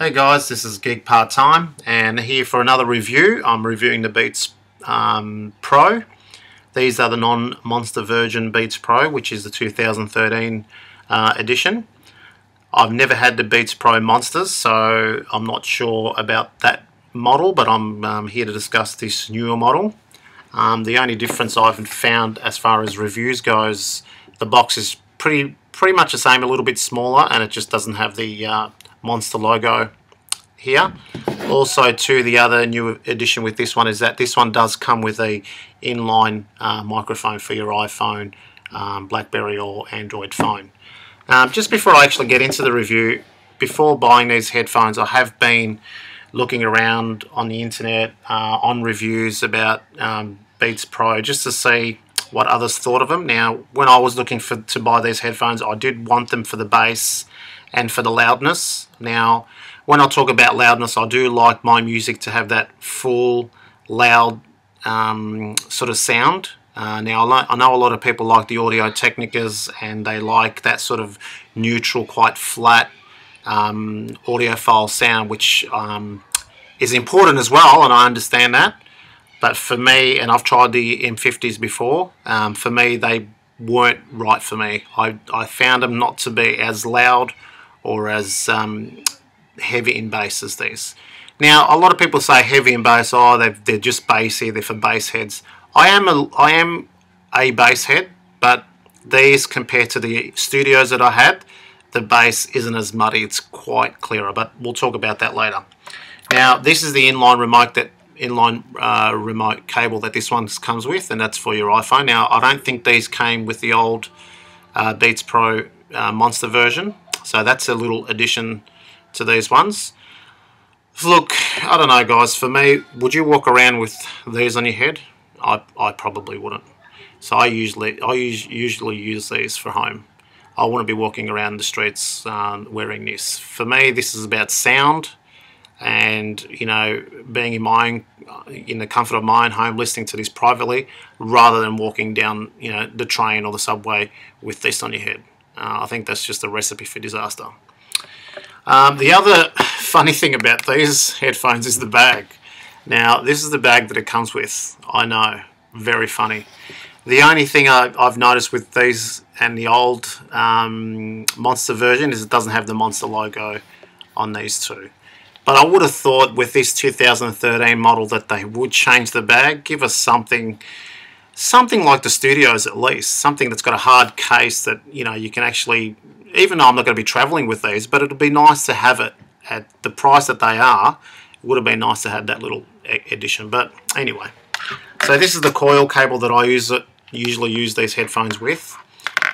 Hey guys, this is Geek Part Time and here for another review. I'm reviewing the Beats Pro. These are the non-Monster Version Beats Pro, which is the 2013 edition. I've never had the Beats Pro Monsters, so I'm not sure about that model, but I'm here to discuss this newer model. The only difference I've found as far as reviews goes, the box is pretty much the same, a little bit smaller, and it just doesn't have the Monster logo here. Also, to the other new addition with this one is that this one does come with a inline microphone for your iPhone, BlackBerry or Android phone. Just before I actually get into the review, before buying these headphones, I have been looking around on the internet on reviews about Beats Pro just to see what others thought of them. Now, when I was looking to buy these headphones, I did want them for the bass and for the loudness. Now, when I talk about loudness, I do like my music to have that full, loud sort of sound. Now, I know a lot of people like the Audio-Technicas and they like that sort of neutral, quite flat audiophile sound, which is important as well, and I understand that. But for me, and I've tried the M50s before, for me they weren't right for me. I found them not to be as loud or as heavy in bass as these. Now, a lot of people say heavy in bass, oh, they're just bassy, they're for bass heads. I am a bass head, but these, compared to the studios that I had, the bass isn't as muddy, it's quite clearer, but we'll talk about that later. Now, this is the inline remote cable that this one comes with, and that's for your iPhone. Now, I don't think these came with the old Beats Pro Monster version, so that's a little addition to these ones. Look, I don't know guys, for me, would you walk around with these on your head? I probably wouldn't. So I usually use these for home. I want to be walking around the streets wearing this. For me, this is about sound and, you know, being in the comfort of my own home, listening to this privately, rather than walking down, you know, the train or the subway with this on your head. I think that's just a recipe for disaster. The other funny thing about these headphones is the bag. Now, this is the bag that it comes with. I know, very funny. The only thing I've noticed with these and the old Monster version is it doesn't have the Monster logo on these two. But I would have thought with this 2013 model that they would change the bag, give us something like the studios at least, something that's got a hard case that, you know, you can actually, even though I'm not going to be traveling with these, but it'd be nice to have it at the price that they are. It would have been nice to have that little addition. But anyway, so this is the coil cable that I usually use these headphones with,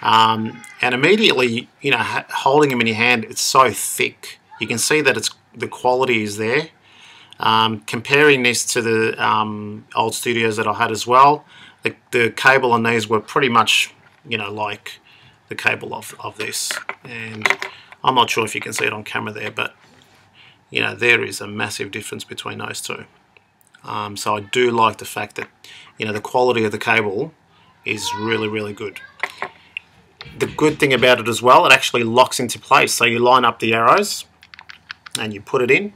and immediately, you know, holding them in your hand, it's so thick. You can see that the quality is there. Comparing this to the old studios that I had as well, the cable on these were pretty much, you know, like the cable of this. And I'm not sure if you can see it on camera there, but, you know, there is a massive difference between those two. So I do like the fact that, you know, the quality of the cable is really, really good. The good thing about it as well, it actually locks into place. So you line up the arrows and you put it in,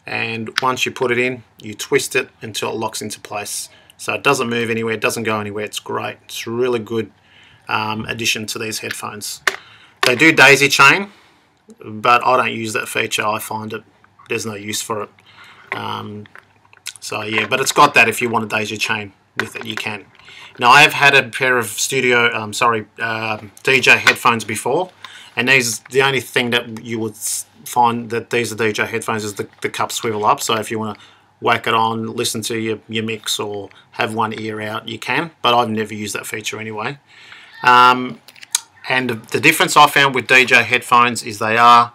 and once you put it in, you twist it until it locks into place. So it doesn't move anywhere, it doesn't go anywhere. It's great. It's a really good addition to these headphones. They do daisy chain, but I don't use that feature. I find there's no use for it. So yeah, but it's got that. If you want a daisy chain with it, you can. Now, I have had a pair of DJ headphones before, and the only thing that you would find that these are DJ headphones is the cup swivel up. So if you want to whack it on, listen to your mix, or have one ear out, you can. But I've never used that feature anyway. And the difference I found with DJ headphones is they are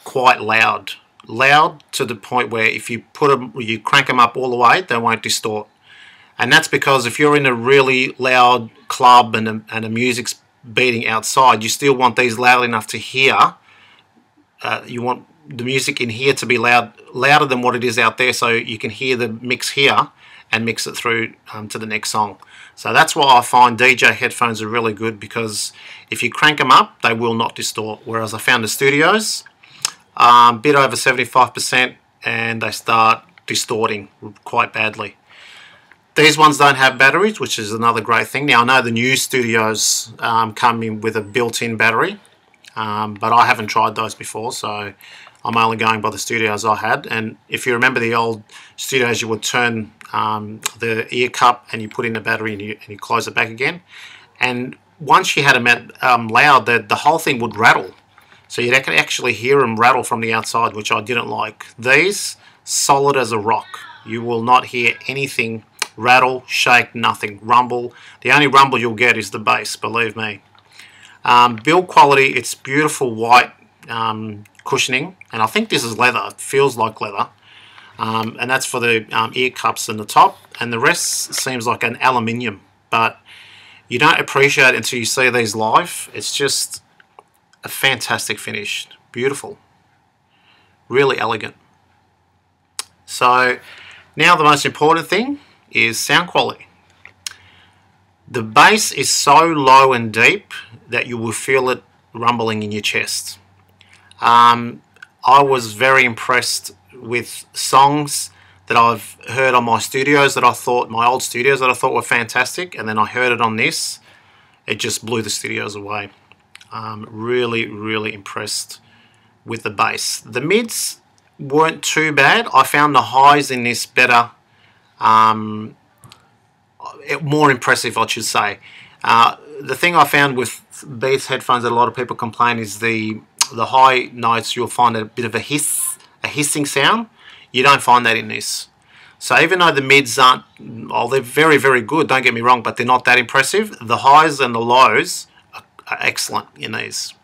quite loud. Loud to the point where if you crank them up all the way, they won't distort. And that's because if you're in a really loud club and the music's beating outside, you still want these loud enough to hear. You want the music in here to be louder than what it is out there, so you can hear the mix here and mix it through to the next song. So that's why I find DJ headphones are really good, because if you crank them up, they will not distort. Whereas I found the studios, bit over 75%, and they start distorting quite badly. These ones don't have batteries, which is another great thing. Now I know the new studios come in with a built-in battery, but I haven't tried those before, so I'm only going by the studios I had. And if you remember the old studios, you would turn the ear cup and you put in the battery and you close it back again. And once you had them at loud, the whole thing would rattle. So you'd actually hear them rattle from the outside, which I didn't like. These, solid as a rock. You will not hear anything rattle, shake, nothing. Rumble. The only rumble you'll get is the bass, believe me. Build quality, it's beautiful white cushioning, and I think this is leather. It feels like leather. And that's for the ear cups in the top, and the rest seems like an aluminium, but you don't appreciate it until you see these live. It's just a fantastic finish. Beautiful. Really elegant. So now the most important thing is sound quality. The bass is so low and deep that you will feel it rumbling in your chest. I was very impressed with songs that I've heard on my studios that I thought, my old studios that I thought were fantastic, and then I heard it on this. It just blew the studios away. Really, really impressed with the bass. The mids weren't too bad. I found the highs in this better, more impressive, I should say. The thing I found with Beats headphones that a lot of people complain is the high notes, you'll find a bit of a hissing sound. You don't find that in this. So even though the mids aren't, oh, they're very, very good, don't get me wrong, but they're not that impressive. The highs and the lows are excellent in these.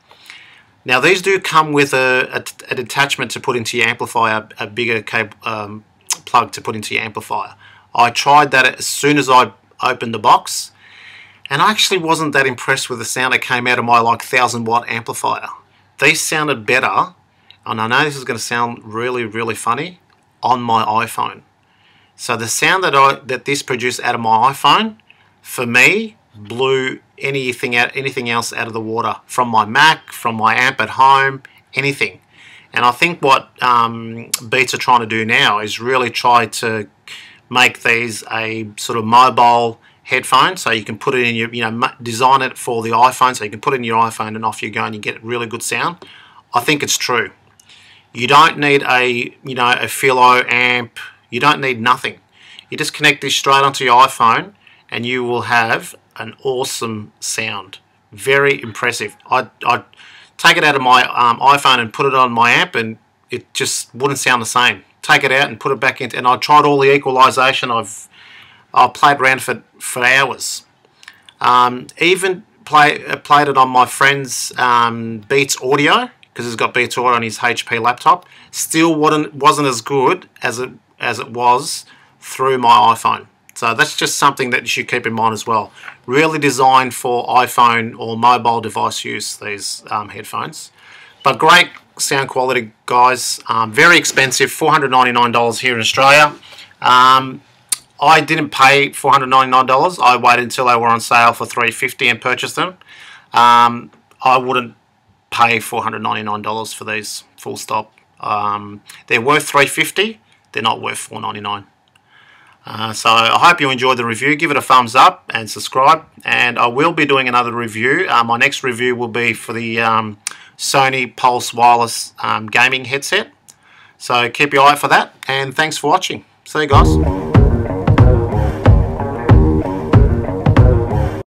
Now these do come with an attachment to put into your amplifier, a bigger cable, plug to put into your amplifier. I tried that as soon as I opened the box, and I actually wasn't that impressed with the sound that came out of my like 1000-watt amplifier. These sounded better, and I know this is going to sound really, really funny, on my iPhone. So the sound that this produced out of my iPhone, for me, blew anything else out of the water. From my Mac, from my amp at home, anything. And I think what Beats are trying to do now is really try to make these a sort of mobile headphone, so you can put it in your, design it for the iPhone, so you can put it in your iPhone and off you go and you get really good sound. I think it's true. You don't need a Philo amp. You don't need nothing. You just connect this straight onto your iPhone and you will have an awesome sound. Very impressive. I'd take it out of my iPhone and put it on my amp and it just wouldn't sound the same. Take it out and put it back into, and I tried all the equalization. I've played around for hours. Even played it on my friend's Beats Audio, because he's got Beats Audio on his HP laptop. Still wasn't as good as it was through my iPhone. So that's just something that you should keep in mind as well. Really designed for iPhone or mobile device use, these headphones. But great sound quality, guys. Very expensive, $499 here in Australia. I didn't pay $499. I waited until they were on sale for $350 and purchased them. I wouldn't pay $499 for these, full stop. They're worth $350. They're not worth $499. So I hope you enjoyed the review. Give it a thumbs up and subscribe. And I will be doing another review. My next review will be for the Sony Pulse Wireless gaming headset. So keep your eye out for that. And thanks for watching. See you guys.